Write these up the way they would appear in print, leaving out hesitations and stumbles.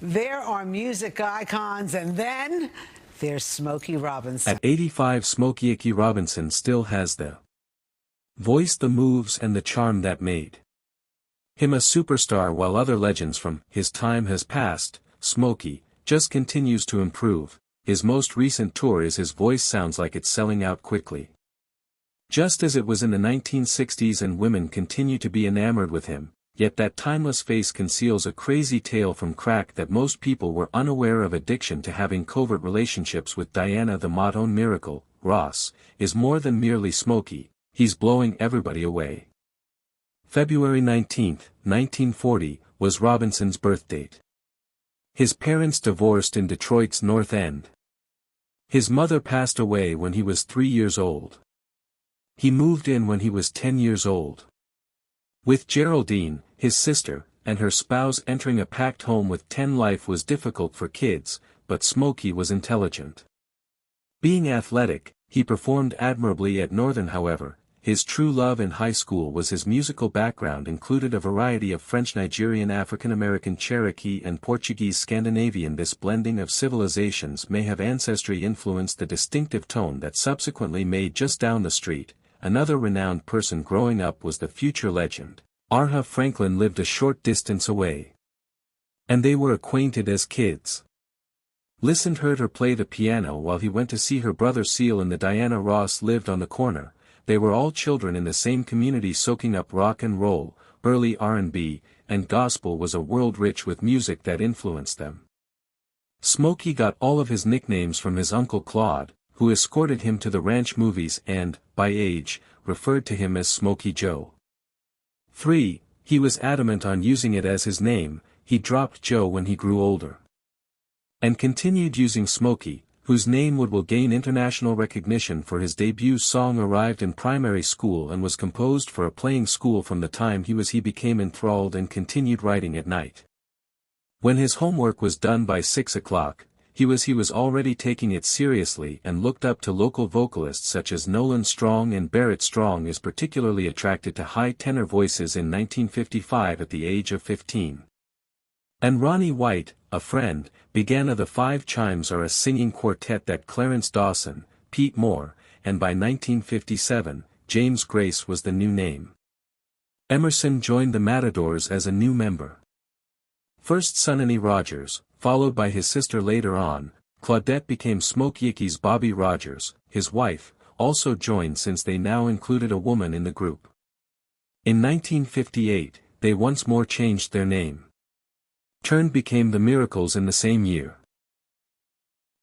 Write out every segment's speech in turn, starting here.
There are music icons, and then there's Smokey Robinson. At 85, Smokey Robinson still has the voice, the moves, and the charm that made him a superstar. While other legends from his time has passed, Smokey just continues to improve. His most recent tour is his voice sounds like it's selling out quickly. Just as it was in the 1960s, and women continue to be enamored with him, yet that timeless face conceals a crazy tale from crack that most people were unaware of. Addiction to having covert relationships with Diana the Motown Miracle, Ross, is more than merely Smokey, he's blowing everybody away. February 19, 1940, was Robinson's birthdate. His parents divorced in Detroit's North End. His mother passed away when he was 3 years old. He moved in when he was 10 years old. With Geraldine, his sister, and her spouse entering a packed home with 10, life was difficult for kids, but Smokey was intelligent. Being athletic, he performed admirably at Northern. However, his true love in high school was his musical background included a variety of French, Nigerian, African American, Cherokee, and Portuguese Scandinavian. This blending of civilizations may have ancestry influenced the distinctive tone that subsequently made Just Down the Street. Another renowned person growing up was the future legend. Aretha Franklin lived a short distance away. And they were acquainted as kids. Heard her play the piano while he went to see her brother Seal, and the Diana Ross lived on the corner. They were all children in the same community soaking up rock and roll, early R&B, and gospel was a world rich with music that influenced them. Smokey got all of his nicknames from his uncle Claude, who escorted him to the ranch movies and, by age, referred to him as Smokey Joe. 3. He was adamant on using it as his name. He dropped Joe when he grew older and continued using Smokey, whose name will gain international recognition for his debut song. Arrived in primary school and was composed for a playing school. From the time he became enthralled and continued writing at night. When his homework was done by 6 o'clock, he was already taking it seriously and looked up to local vocalists such as Nolan Strong and Barrett Strong. Is particularly attracted to high tenor voices in 1955 at the age of 15. And Ronnie White, a friend, began. The Five Chimes are a singing quartet that Clarence Dawson, Pete Moore, and by 1957, James Grace was the new name. Emerson joined the Matadors as a new member. First Sonny Rogers, followed by his sister later on, Claudette became Smokey's Bobby Rogers. His wife, also joined since they now included a woman in the group. In 1958, they once more changed their name. Became the Miracles in the same year.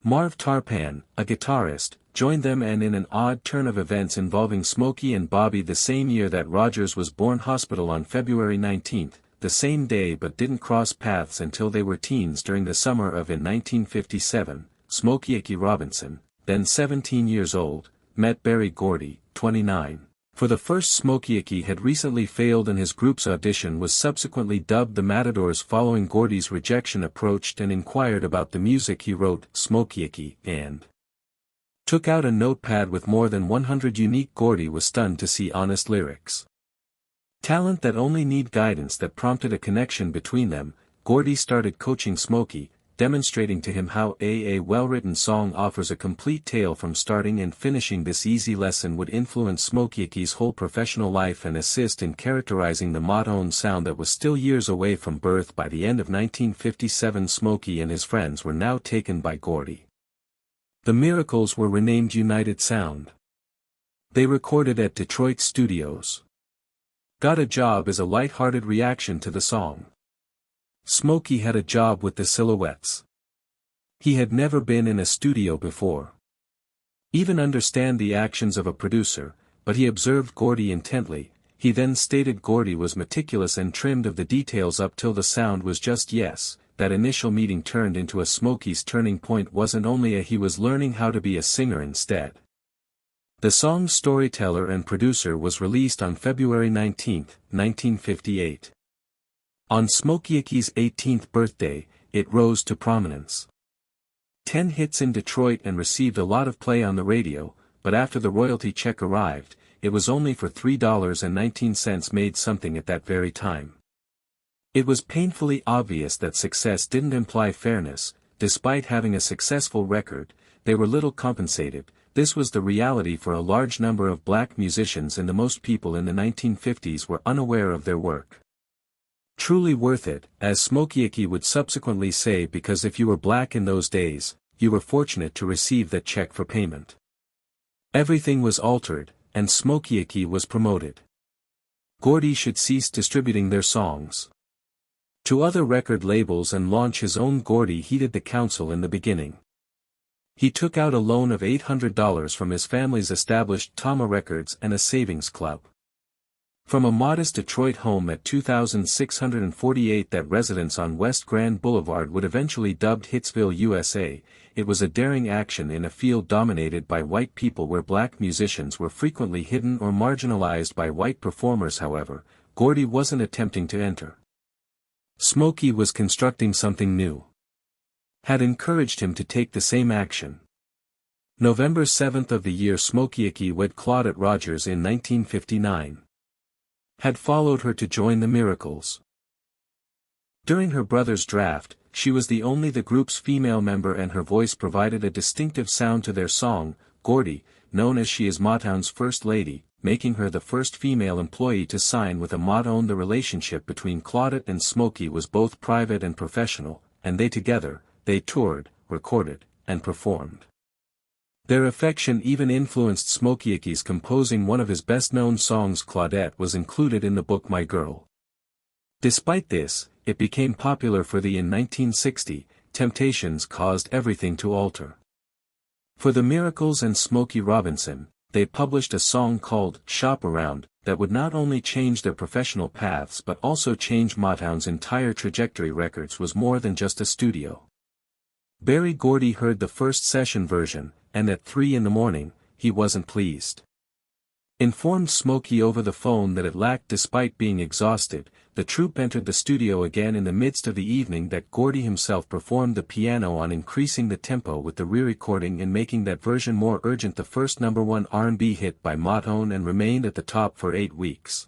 Marv Tarpan, a guitarist, joined them, and in an odd turn of events involving Smokey and Bobby the same year that Rogers was born. Hospital on February 19, the same day, but didn't cross paths until they were teens. During the summer of 1957, Smokey Robinson, then 17 years old, met Berry Gordy, 29. For the first, Smokey had recently failed and his group's audition was subsequently dubbed the Matadors. Following Gordy's rejection, approached and inquired about the music he wrote, Smokey, and took out a notepad with more than 100 unique. Gordy was stunned to see honest lyrics. Talent that only need guidance that prompted a connection between them. Gordy started coaching Smokey, demonstrating to him how a well-written song offers a complete tale from starting and finishing. This easy lesson would influence Smokey's whole professional life and assist in characterizing the Motown sound that was still years away from birth. By the end of 1957, Smokey and his friends were now taken by Gordy. The Miracles were renamed United Sound. They recorded at Detroit studios. Got a Job is a light-hearted reaction to the song. Smokey had a job with the Silhouettes. He had never been in a studio before. Even understand the actions of a producer, but he observed Gordy intently. He then stated Gordy was meticulous and trimmed of the details up till the sound was just yes. That initial meeting turned into a Smokey's turning point. Wasn't only he was learning how to be a singer instead. The song's storyteller and producer was released on February 19, 1958. On Smokey's 18th birthday, it rose to prominence. 10 hits in Detroit and received a lot of play on the radio, but after the royalty check arrived, it was only for $3.19. Made something at that very time. It was painfully obvious that success didn't imply fairness. Despite having a successful record, they were little compensated. This was the reality for a large number of black musicians, and the most people in the 1950s were unaware of their work. Truly worth it, as Smokey would subsequently say, because if you were black in those days, you were fortunate to receive that check for payment. Everything was altered, and Smokey was promoted. Gordy should cease distributing their songs to other record labels and launch his own. Gordy heeded the counsel in the beginning. He took out a loan of $800 from his family's established Tama Records and a savings club. From a modest Detroit home at 2648, that residence on West Grand Boulevard would eventually dubbed Hitsville, USA, it was a daring action in a field dominated by white people where black musicians were frequently hidden or marginalized by white performers. However, Gordy wasn't attempting to enter. Smokey was constructing something new. Had encouraged him to take the same action. November 7th of the year Smokey wed Claudette Rogers in 1959. Had followed her to join the Miracles. During her brother's draft, she was the group's female member, and her voice provided a distinctive sound to their song, Gordy, known as she is Motown's First Lady, making her the first female employee to sign with a Motown. The relationship between Claudette and Smokey was both private and professional, and they toured, recorded, and performed. Their affection even influenced Smokey's composing one of his best-known songs. Claudette was included in the book My Girl. Despite this, it became popular for the in 1960, Temptations caused everything to alter. For the Miracles and Smokey Robinson, they published a song called Shop Around, that would not only change their professional paths but also change Motown's entire trajectory. Records was more than just a studio. Berry Gordy heard the first session version, and at 3 a.m, he wasn't pleased. Informed Smokey over the phone that it lacked. Despite being exhausted, the troupe entered the studio again in the midst of the evening. That Gordy himself performed the piano on, increasing the tempo with the re-recording and making that version more urgent. The first #1 R&B hit by Motown, and remained at the top for 8 weeks.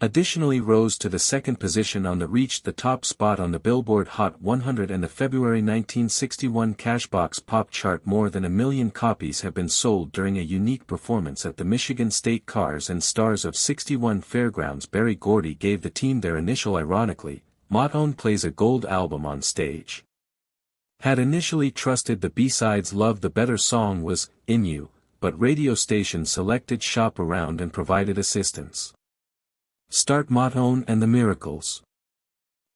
Additionally rose to the second position reached the top spot on the Billboard Hot 100 and the February 1961 Cashbox Pop chart. More than 1 million copies have been sold during a unique performance at the Michigan State Cars and Stars of 61 Fairgrounds. Berry Gordy gave the team their initial. Ironically, Motown plays a gold album on stage. Had initially trusted the B-sides. Love the Better song was In You, but radio stations selected Shop Around and provided assistance. Start Motown and the Miracles.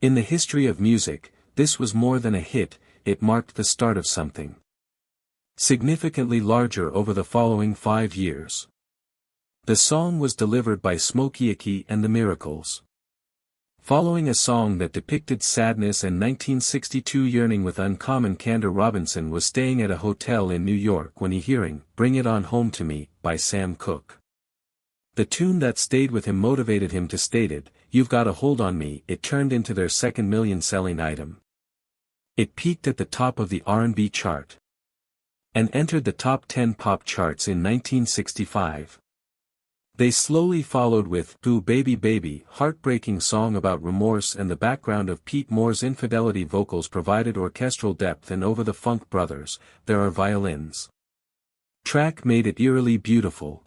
In the history of music, this was more than a hit, it marked the start of something significantly larger over the following 5 years. The song was delivered by Smokey and the Miracles. Following a song that depicted sadness and 1962 yearning with uncommon candor, Robinson was staying at a hotel in New York when he hearing Bring It On Home to Me by Sam Cooke. The tune that stayed with him motivated him to stated, You've Got a Hold on Me. It turned into their second million-selling item. It peaked at the top of the R&B chart and entered the top 10 pop charts in 1965. They slowly followed with Boo Baby Baby, heartbreaking song about remorse, and the background of Pete Moore's infidelity. Vocals provided orchestral depth, and Over the Funk Brothers, There Are Violins track made it eerily beautiful.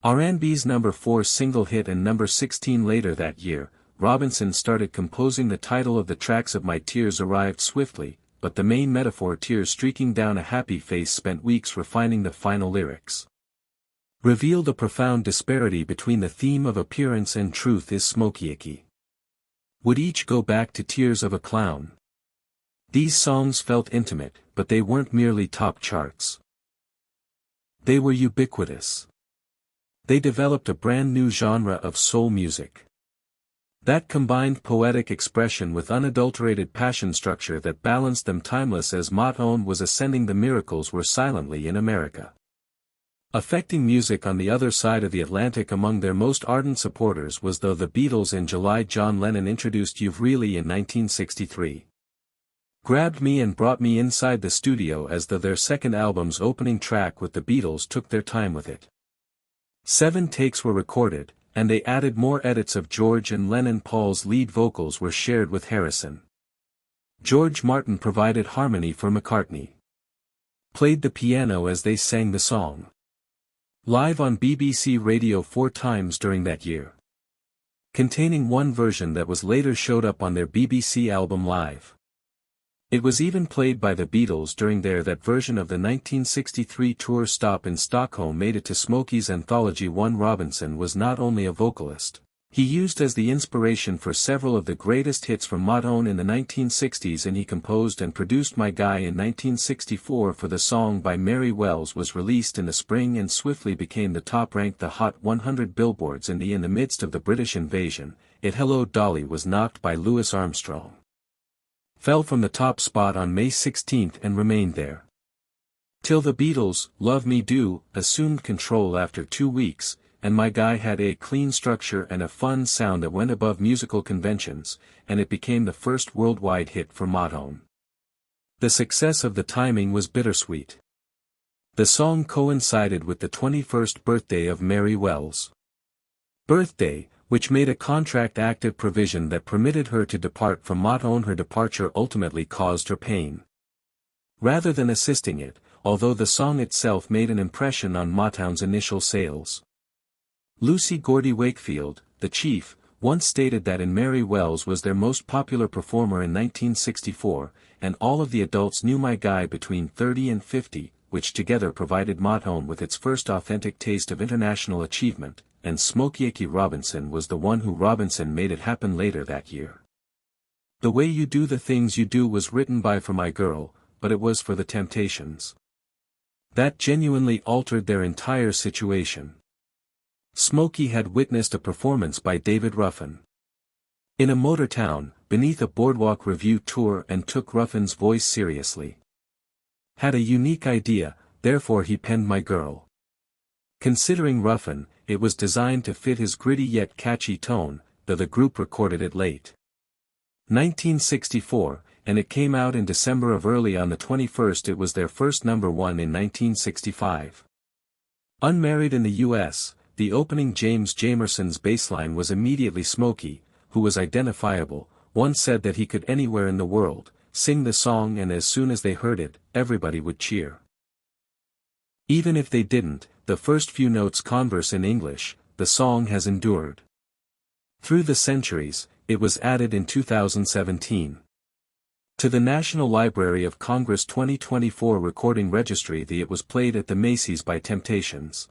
R&B's number 4 single hit and number 16 later that year. Robinson started composing the title of the tracks. Of My Tears arrived swiftly, but the main metaphor, tears streaking down a happy face, spent weeks refining the final lyrics. Revealed a profound disparity between the theme of appearance and truth. Is Smokey would each go back to Tears of a Clown. These songs felt intimate, but they weren't merely top charts. They were ubiquitous. They developed a brand new genre of soul music that combined poetic expression with unadulterated passion, structure that balanced them. Timeless as Motown was ascending, the Miracles were silently in America, affecting music on the other side of the Atlantic. Among their most ardent supporters was the Beatles. In July, John Lennon introduced You've Really in 1963. Grabbed Me and brought me inside the studio as their second album's opening track, with the Beatles took their time with it. 7 takes were recorded, and they added more edits of George and Lennon. Paul's lead vocals were shared with Harrison. George Martin provided harmony for McCartney. Played the piano as they sang the song. Live on BBC Radio 4 times during that year. Containing one version that was later showed up on their BBC album Live. It was even played by the Beatles during that version of the 1963 tour stop in Stockholm made it to Smokey's anthology. Robinson was not only a vocalist. He used as the inspiration for several of the greatest hits from Motown in the 1960s, and he composed and produced My Guy in 1964 for the song by Mary Wells was released in the spring and swiftly became the top-ranked the Hot 100 billboards in the midst of the British invasion. Hello Dolly was knocked by Louis Armstrong. Fell from the top spot on May 16 and remained there. Till the Beatles' Love Me Do assumed control after 2 weeks, and My Guy had a clean structure and a fun sound that went above musical conventions, and it became the first worldwide hit for Motown. The success of the timing was bittersweet. The song coincided with the 21st birthday of Mary Wells' birthday, which made a contract active provision that permitted her to depart from Motown. Her departure ultimately caused her pain, rather than assisting it, although the song itself made an impression on Motown's initial sales. Lucy Gordy Wakefield, the chief, once stated that Mary Wells was their most popular performer in 1964, and all of the adults knew My Guy between 30 and 50, which together provided Motown with its first authentic taste of international achievement, and Smokey Robinson was the one who Robinson made it happen later that year. The Way You Do the Things You Do was written by For My Girl, but it was for the Temptations. That genuinely altered their entire situation. Smokey had witnessed a performance by David Ruffin in a motor town, beneath a boardwalk review tour, and took Ruffin's voice seriously. Had a unique idea, therefore he penned My Girl. Considering Ruffin, it was designed to fit his gritty yet catchy tone, though the group recorded it late. 1964, and it came out in December of early on the 21st. It was their first number one in 1965. Unmarried in the U.S., the opening James Jamerson's bass line was immediately Smokey, who was identifiable. One said that he could anywhere in the world sing the song, and as soon as they heard it, everybody would cheer. Even if they didn't, the first few notes converse in English, the song has endured through the centuries. It was added in 2017 to the National Library of Congress 2024 recording registry. It was played at the Macy's by Temptations.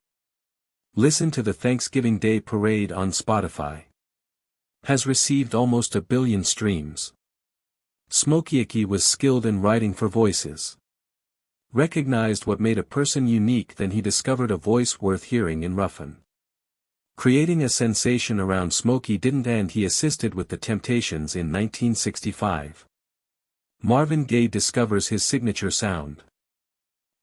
Listen to the Thanksgiving Day Parade on Spotify. Has received almost 1 billion streams. Smokey was skilled in writing for voices. Recognized what made a person unique, then he discovered a voice worth hearing in Ruffin. Creating a sensation around Smokey didn't end. He assisted with the Temptations in 1965. Marvin Gaye discovers his signature sound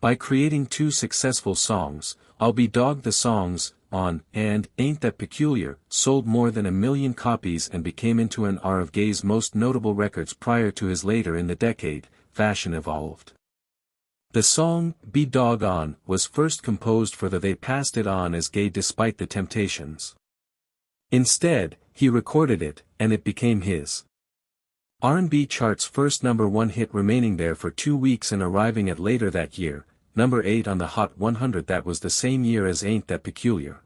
by creating 2 successful songs. I'll Be Dogged. The songs, On, and Ain't That Peculiar, sold more than 1 million copies and became into an of Gaye's most notable records. Prior to his later in the decade, fashion evolved. The song, Be Dog On, was first composed for the They Passed It On as Gaye despite the Temptations. Instead, he recorded it, and it became his R&B chart's first number 1 hit, remaining there for 2 weeks and arriving at later that year, number 8 on the Hot 100. That was the same year as Ain't That Peculiar.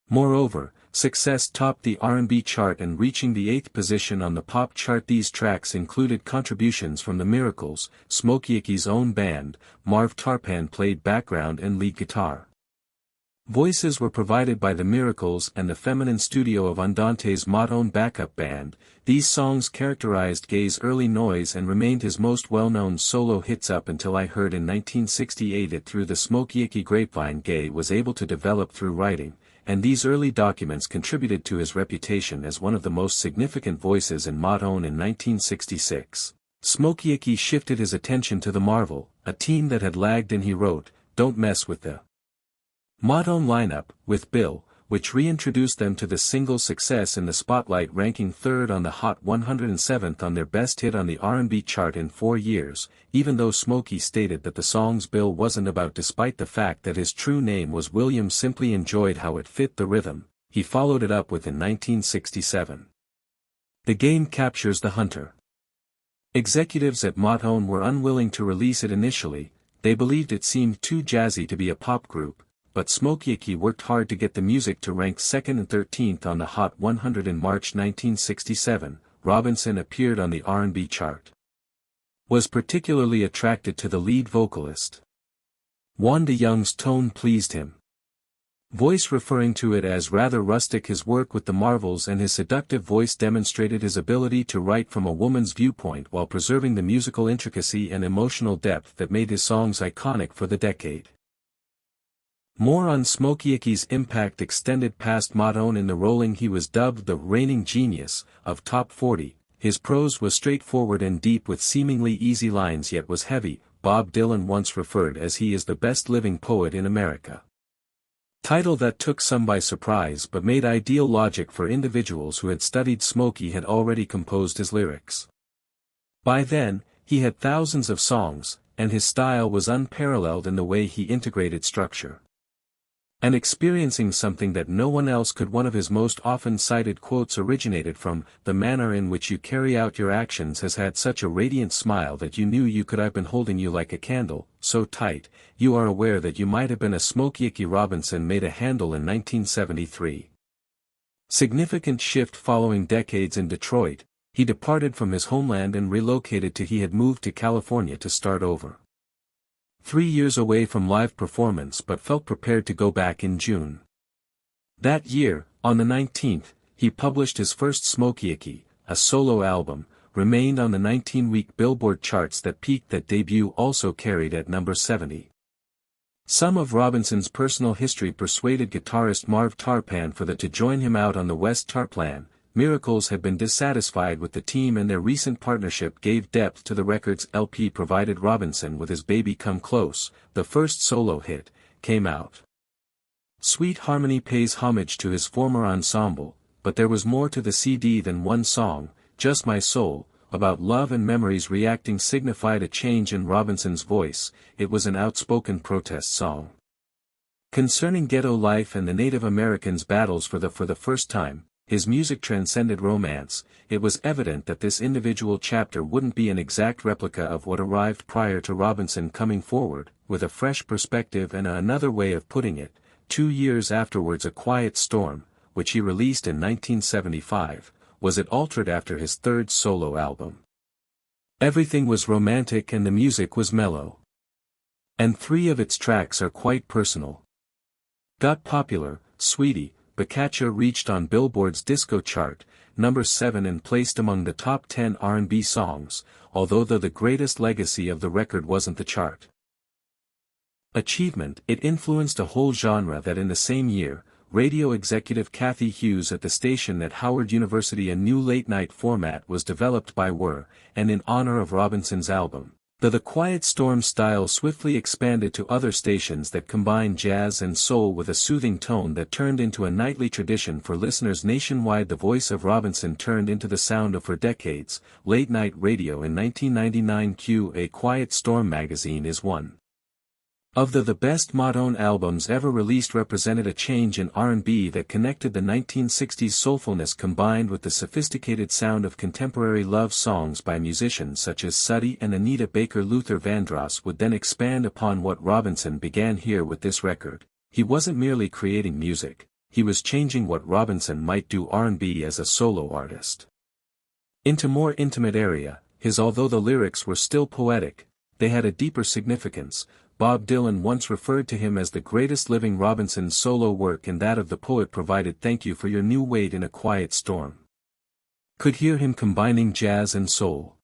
Moreover, success topped the R&B chart and reaching the 8th position on the pop chart. These tracks included contributions from The Miracles, Smokey's own band. Marv Tarpan played background and lead guitar. Voices were provided by The Miracles and the feminine studio of Andante's Motown backup band. These songs characterized Gaye's early noise and remained his most well-known solo hits up until I Heard in 1968. It through the Smokey grapevine Gaye was able to develop through writing, and these early documents contributed to his reputation as one of the most significant voices in Motown. In 1966, Smokey shifted his attention to the Marvel, a team that had lagged, and he wrote, Don't Mess with the Motown lineup, with Bill, which reintroduced them to the single's success in the spotlight, ranking 3rd on the Hot 100 and 7th on their best hit on the R&B chart in 4 years, even though Smokey stated that the song's Bill wasn't about, despite the fact that his true name was William, simply enjoyed how it fit the rhythm, he followed it up with in 1967. The Game Captures the Hunter. Executives at Motown were unwilling to release it initially, they believed it seemed too jazzy to be a pop group, but Smokey worked hard to get the music to rank 2nd and 13th on the Hot 100 in March 1967. Robinson appeared on the R&B chart. Was particularly attracted to the lead vocalist. Wanda Young's tone pleased him. Voice referring to it as rather rustic. His work with the Marvels and his seductive voice demonstrated his ability to write from a woman's viewpoint while preserving the musical intricacy and emotional depth that made his songs iconic for the decade. More on Smokey's impact extended past Motown. In the rolling he was dubbed the reigning genius of Top 40. His prose was straightforward and deep with seemingly easy lines yet was heavy. Bob Dylan once referred as he is the best living poet in America. Title that took some by surprise but made ideal logic for individuals who had studied. Smokey had already composed his lyrics. By then, he had thousands of songs, and his style was unparalleled in the way he integrated structure. And experiencing something that no one else could. One of his most often cited quotes originated from, "The manner in which you carry out your actions has had such a radiant smile that you knew you could. I've been holding you like a candle, so tight, you are aware that you might have been a Smokey." Robinson made a handle in 1973. Significant shift following decades in Detroit, he departed from his homeland and relocated to. He had moved to California to start over. 3 years away from live performance but felt prepared to go back in June. That year, on the 19th, he published his first Smokey, a solo album, remained on the 19-week Billboard charts. That peaked. That debut also carried at number 70. Some of Robinson's personal history persuaded guitarist Marv Tarpan for to join him out on the West Tarplan. Miracles had been dissatisfied with the team and their recent partnership gave depth to the record's LP. Provided Robinson with his Baby Come Close, the first solo hit, came out. Sweet Harmony pays homage to his former ensemble, but there was more to the CD than one song. Just My Soul, about love and memories reacting signified a change in Robinson's voice. It was an outspoken protest song. Concerning ghetto life and the Native Americans' battles for the first time, his music transcended romance. It was evident that this individual chapter wouldn't be an exact replica of what arrived prior to Robinson coming forward, with a fresh perspective and another way of putting it. 2 years afterwards, A Quiet Storm, which he released in 1975, was it altered after his third solo album. Everything was romantic and the music was mellow. And 3 of its tracks are quite personal. Got Popular, Sweetie, Bakacha reached on Billboard's disco chart, number 7 and placed among the top 10 R&B songs, although the greatest legacy of the record wasn't the chart achievement. It influenced a whole genre. That in the same year, radio executive Kathy Hughes at the station at Howard University, a new late-night format was developed by Were, and in honor of Robinson's album. The Quiet Storm style swiftly expanded to other stations that combined jazz and soul with a soothing tone that turned into a nightly tradition for listeners nationwide. The voice of Robinson turned into the sound of for decades, late-night radio. In 1999, A Quiet Storm magazine is one of the best Motown albums ever released. Represented a change in R&B that connected the 1960s soulfulness combined with the sophisticated sound of contemporary love songs by musicians such as Suddy and Anita Baker. Luther Vandross would then expand upon what Robinson began here with this record. He wasn't merely creating music, he was changing what Robinson might do R&B as a solo artist. Into more intimate area, although the lyrics were still poetic, they had a deeper significance. Bob Dylan once referred to him as the greatest living. Robinson's solo work and that of the poet provided Thank You for Your New Weight in a Quiet Storm. Could hear him combining jazz and soul.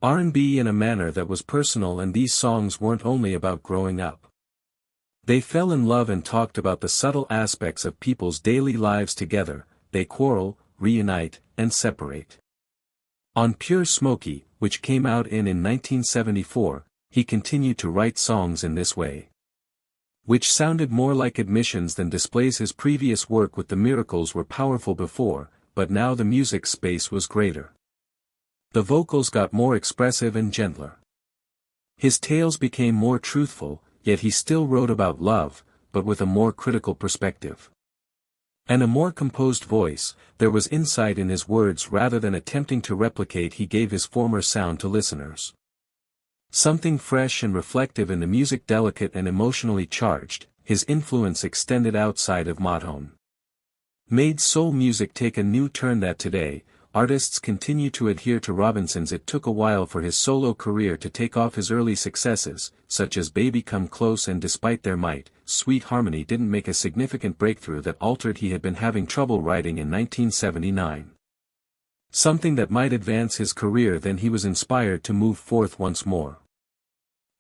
R&B in a manner that was personal, and these songs weren't only about growing up. They fell in love and talked about the subtle aspects of people's daily lives together. They quarrel, reunite, and separate. On Pure Smokey, which came out in 1974, he continued to write songs in this way, which sounded more like admissions than displays. His previous work with the Miracles were powerful before, but now the music space was greater. The vocals got more expressive and gentler. His tales became more truthful, yet he still wrote about love, but with a more critical perspective. And a more composed voice, there was insight in his words rather than attempting to replicate he gave his former sound to listeners. Something fresh and reflective in the music, delicate and emotionally charged, his influence extended outside of Motown. Made soul music take a new turn that today, artists continue to adhere to Robinson's. It took a while for his solo career to take off. His early successes, such as Baby Come Close and Despite Their Might, Sweet Harmony, didn't make a significant breakthrough that altered. He had been having trouble writing in 1979. Something that might advance his career. Then he was inspired to move forth once more.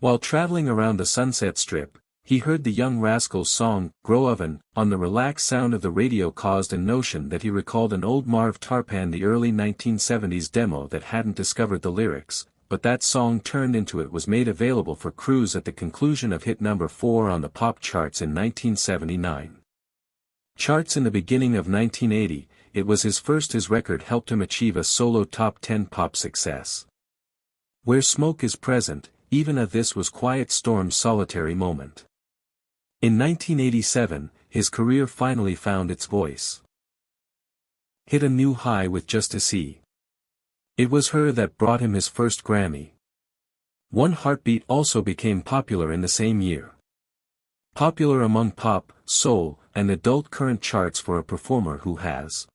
While traveling around the Sunset Strip, he heard the Young Rascals' song, Grow Oven, on the relaxed sound of the radio. Caused a notion that he recalled an old Marv Tarpan, the early 1970s demo that hadn't discovered the lyrics, but that song turned into it. Was made available for cruise at the conclusion of hit number 4 on the pop charts in 1979. Charts in the beginning of 1980, it was his first. His record helped him achieve a solo top 10 pop success. Where Smoke is Present, even a This Was Quiet Storm's solitary moment. In 1987, his career finally found its voice. Hit a new high with Just to See. It was her that brought him his first Grammy. One Heartbeat also became popular in the same year. Popular among pop, soul, and adult current charts for a performer who has